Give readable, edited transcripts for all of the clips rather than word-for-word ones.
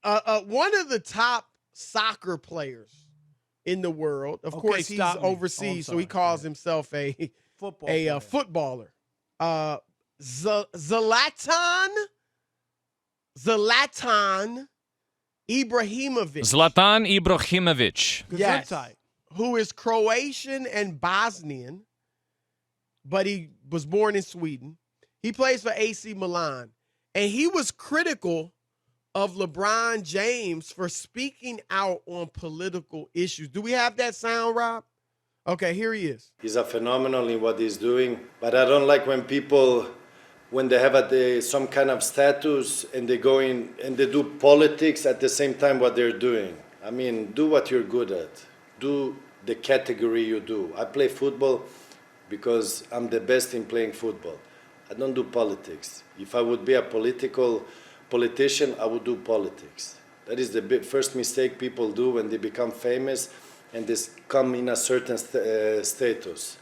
one of the top soccer players in the world. Of course, he's overseas, so he calls himself a footballer. Zlatan Ibrahimovic. Zlatan Ibrahimović. Yes. Who is Croatian and Bosnian, but he was born in Sweden. He plays for AC Milan. And he was critical of LeBron James for speaking out on political issues. Do we have that sound, Rob? Okay, here he is. He's a phenomenal in what he's doing, but I don't like when people, when they have some kind of status and they go in and they do politics at the same time what they're doing. I mean, do what you're good at. Do the category you do. I play football because I'm the best in playing football. I don't do politics. If I would be a politician, I would do politics. That is the first mistake people do when they become famous and they come in a certain status.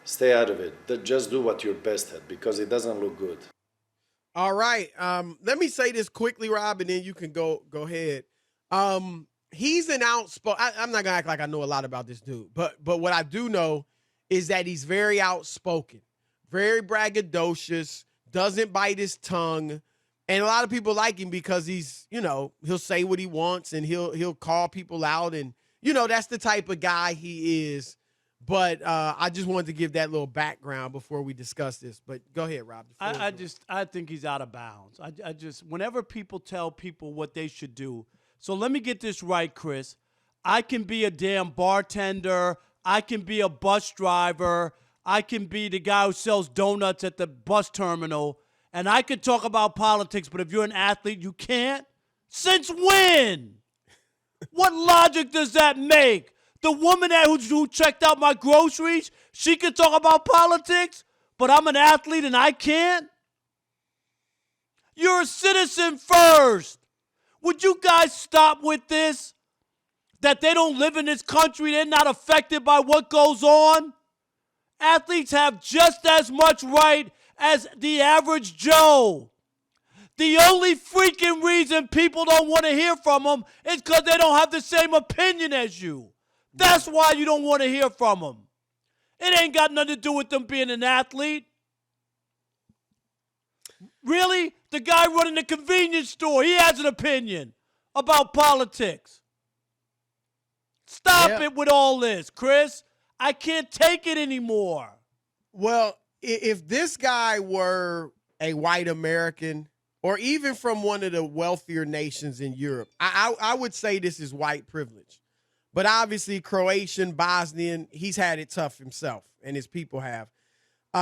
Stay out of it. Just do what you're best at because it doesn't look good. All right. Let me say this quickly, Rob, and then you can go ahead. He's an outspoken. I'm not gonna act like I know a lot about this dude, but what I do know is that he's very outspoken, very braggadocious, doesn't bite his tongue, and a lot of people like him because he's, he'll say what he wants and he'll call people out, and that's the type of guy he is. But I just wanted to give that little background before we discuss this. But go ahead, Rob. I think he's out of bounds. I just whenever people tell people what they should do. So let me get this right, Chris. I can be a damn bartender. I can be a bus driver. I can be the guy who sells donuts at the bus terminal. And I can talk about politics, but if you're an athlete, you can't? Since when? What logic does that make? The woman who checked out my groceries, she can talk about politics, but I'm an athlete and I can't? You're a citizen first. Would you guys stop with this? That they don't live in this country, they're not affected by what goes on? Athletes have just as much right as the average Joe. The only freaking reason people don't want to hear from them is because they don't have the same opinion as you. That's why you don't want to hear from them. It ain't got nothing to do with them being an athlete. Really? The guy running the convenience store, he has an opinion about politics. Stop it with all this, Chris. I can't take it anymore. Well, if this guy were a white American or even from one of the wealthier nations in Europe, I would say this is white privilege. But obviously, Croatian, Bosnian, he's had it tough himself, and his people have.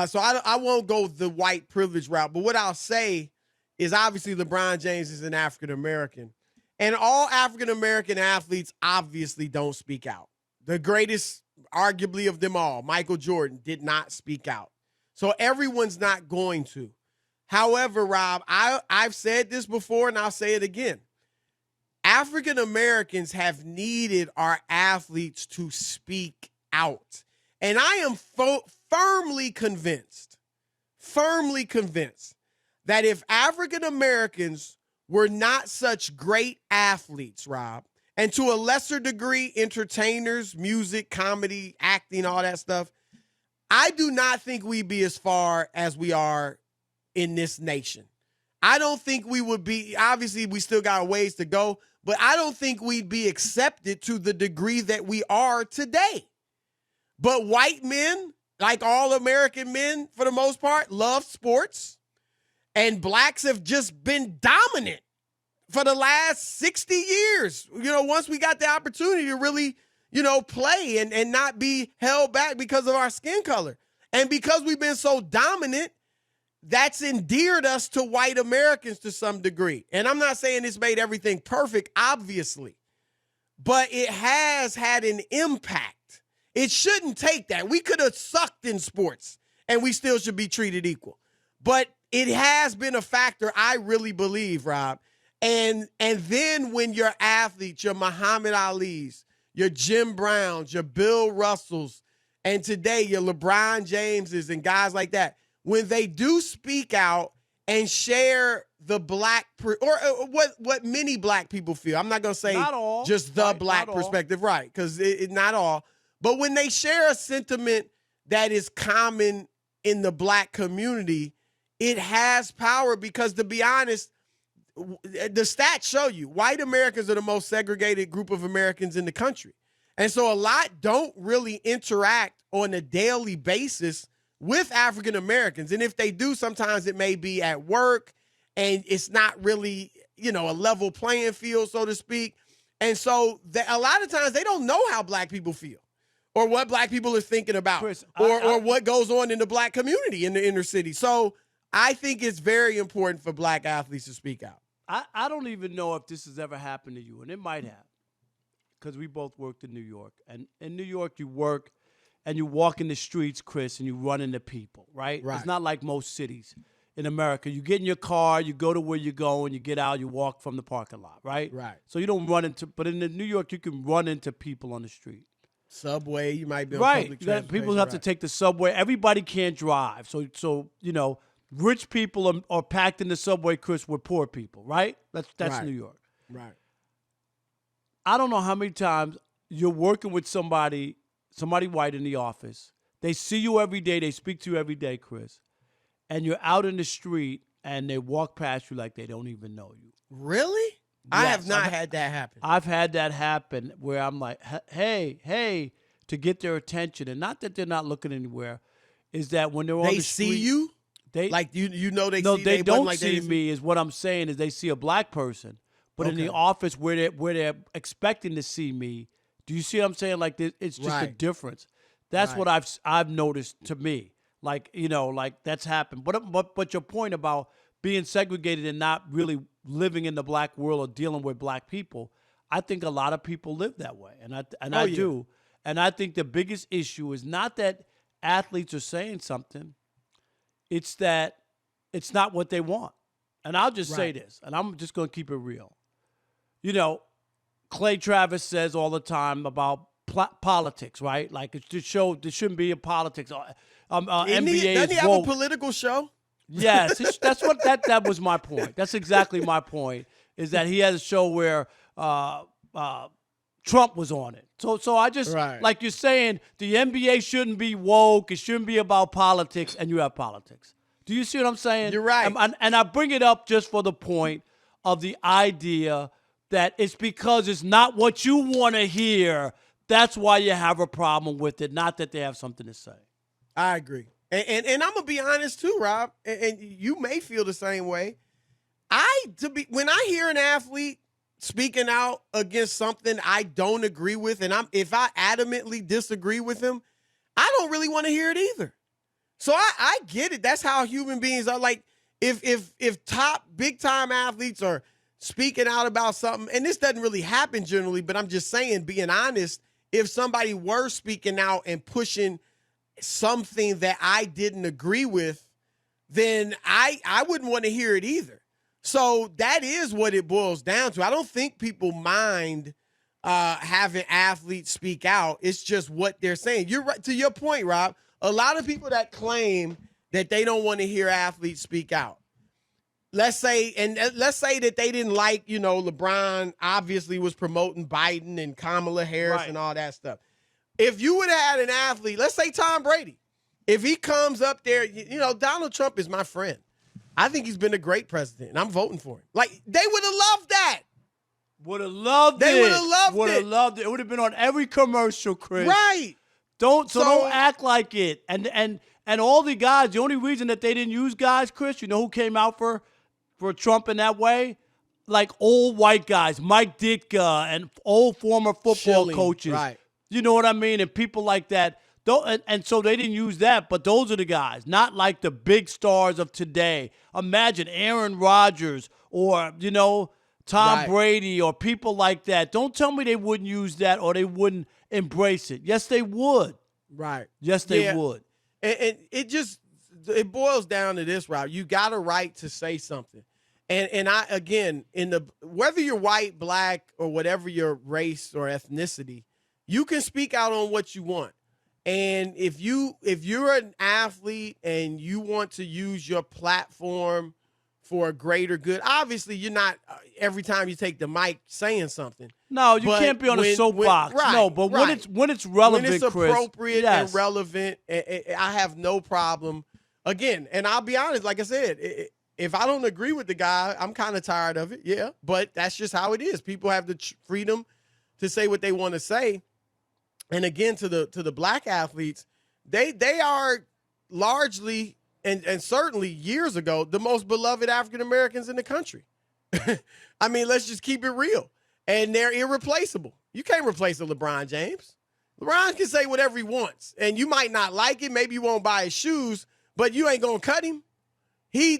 So I won't go the white privilege route. But what I'll say is obviously LeBron James is an African-American. And all African-American athletes obviously don't speak out. The greatest, arguably, of them all, Michael Jordan, did not speak out. So everyone's not going to. However, Rob, I've said this before, and I'll say it again. African Americans have needed our athletes to speak out. And I am firmly convinced that if African Americans were not such great athletes, Rob, and to a lesser degree, entertainers, music, comedy, acting, all that stuff, I do not think we'd be as far as we are in this nation. I don't think we would be, obviously we still got a ways to go, but I don't think we'd be accepted to the degree that we are today. But white men, like all American men for the most part, love sports. And blacks have just been dominant for the last 60 years. Once we got the opportunity to really, play and not be held back because of our skin color. And because we've been so dominant, that's endeared us to white Americans to some degree. And I'm not saying it's made everything perfect, obviously, but it has had an impact. It shouldn't take that. We could have sucked in sports and we still should be treated equal. But it has been a factor, I really believe, Rob. And then when your athletes, your Muhammad Ali's, your Jim Browns, your Bill Russells, and today your LeBron Jameses and guys like that, when they do speak out and share the black or what many black people feel. I'm not gonna say Not all, just the right, black not all. perspective, right? Because it not all, but when they share a sentiment that is common in the black community, it has power. Because to be honest, the stats show you white Americans are the most segregated group of Americans in the country, and so a lot don't really interact on a daily basis with African Americans, and if they do, sometimes it may be at work. And it's not really, a level playing field, so to speak. And so a lot of times they don't know how black people feel or what black people are thinking about Chris, or what goes on in the black community in the inner city. So I think it's very important for black athletes to speak out. I don't even know if this has ever happened to you, and it might have, because we both worked in New York. And in New York, you work and you walk in the streets, Chris, and you run into people, right? Right. It's not like most cities in America. You get in your car, you go to where you're going, you get out, you walk from the parking lot, right? Right. So you don't run into, but in New York, you can run into people on the street. Subway, you might be on Right. public You got- transportation. People have to take the subway. Everybody can't drive. So rich people are packed in the subway, Chris, with poor people, right? That's Right. New York. Right. I don't know how many times you're working with somebody white in the office. They see you every day. They speak to you every day, Chris. And you're out in the street and they walk past you like they don't even know you. Really? I Yes, have not had that happen. I've had that happen where I'm like, hey, to get their attention. And not that they're not looking anywhere, is that when they're on They the see street, you? They Like they no, see they wasn't don't like they see didn't me. Is what I'm saying is they see a black person, but in the Okay. office where they're expecting to see me. Do you see what I'm saying? Like it's just a Right. difference. That's Right. what I've noticed to me. Like like that's happened. But your point about being segregated and not really living in the black world or dealing with black people, I think a lot of people live that way, and I yeah. do. And I think the biggest issue is not that athletes are saying something. It's that it's not what they want. And I'll just say Right. this, and I'm just going to keep it real. Clay Travis says all the time about politics, right? Like it's to show there shouldn't be a politics. NBA Doesn't is he have a woke. political show? Yes, that's what that was my point. That's exactly my point. Is that he has a show where Trump was on it. So I just Right. like you're saying, the NBA shouldn't be woke. It shouldn't be about politics, and you have politics. Do you see what I'm saying? You're right. And I bring it up just for the point of the idea that it's because it's not what you want to hear. That's why you have a problem with it, not that they have something to say. I agree. And I'm gonna be honest too, Rob, and you may feel the same way. When I hear an athlete speaking out against something I don't agree with, and if I adamantly disagree with him, I don't really want to hear it either. So I get it. That's how human beings are. Like if top big time athletes are speaking out about something, and this doesn't really happen generally, but I'm just saying, being honest, if somebody were speaking out and pushing something that I didn't agree with, then I wouldn't want to hear it either. So that is what it boils down to. I don't think people mind having athletes speak out. It's just what they're saying. You're right. To your point, Rob, a lot of people that claim that they don't want to hear athletes speak out. Let's say that they didn't like, LeBron obviously was promoting Biden and Kamala Harris Right. and all that stuff. If you would have had an athlete, let's say Tom Brady, if he comes up there, Donald Trump is my friend. I think he's been a great president, and I'm voting for him. Like, they would have loved that. Would have loved it. They would have loved Would it. have loved it. It would have been on every commercial, Chris. Right. Don't So- act like it. And all the guys, the only reason that they didn't use guys, Chris, you know who came out for Trump in that way? Like old white guys, Mike Ditka and old former football Schilling, coaches. right. You know what I mean? And people like that. And so they didn't use that, but those are the guys, not like the big stars of today. Imagine Aaron Rodgers or, Tom Right. Brady or people like that. Don't tell me they wouldn't use that or they wouldn't embrace it. Yes, they would. Right. Yes, they Yeah. would. And it boils down to this, Rob. You got a right to say something. And I, again, whether you're white, black, or whatever your race or ethnicity, you can speak out on what you want. And if you're an athlete and you want to use your platform for a greater good. Obviously, you're not every time you take the mic saying something. No, you But can't be on a soapbox. right, No, but right. when it's relevant, when it's Chris, appropriate yes. and relevant, I have no problem. Again, and I'll be honest, like I said, if I don't agree with the guy, I'm kind of tired of it. Yeah, but that's just how it is. People have the freedom to say what they want to say. And again, to the black athletes, they are largely and certainly years ago the most beloved African Americans in the country. I mean, let's just keep it real. And they're irreplaceable. You can't replace a LeBron James. LeBron can say whatever he wants, and you might not like it. Maybe you won't buy his shoes, but you ain't gonna cut him.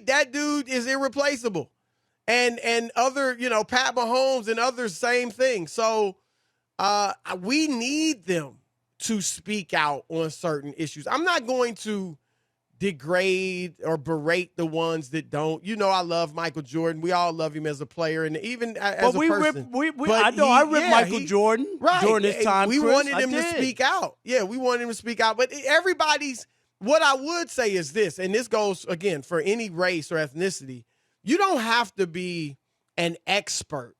That dude is irreplaceable. And other, Pat Mahomes and others, same thing. So we need them to speak out on certain issues. I'm not going to degrade or berate the ones that don't. I love Michael Jordan. We all love him as a player and even as a person. I ripped Michael Jordan during his time. We Chris, wanted him to speak out. Yeah, we wanted him to speak out. But what I would say is this, and this goes, again, for any race or ethnicity, you don't have to be an expert.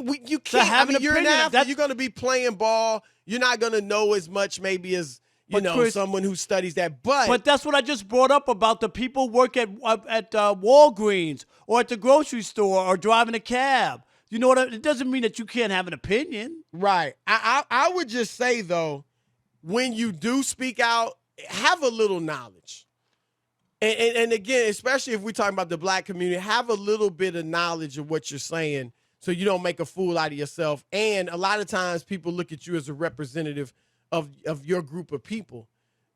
You can't. You're an athlete. You're going to be playing ball. You're not going to know as much maybe as Chris, someone who studies that. But that's what I just brought up about the people who work at Walgreens or at the grocery store or driving a cab. You know what? It doesn't mean that you can't have an opinion. Right. I would just say, though, when you do speak out, have a little knowledge. And again, especially if we're talking about the black community, have a little bit of knowledge of what you're saying so you don't make a fool out of yourself. And a lot of times people look at you as a representative of your group of people.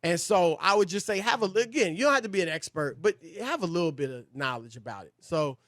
And so I would just say, you don't have to be an expert, but have a little bit of knowledge about it. So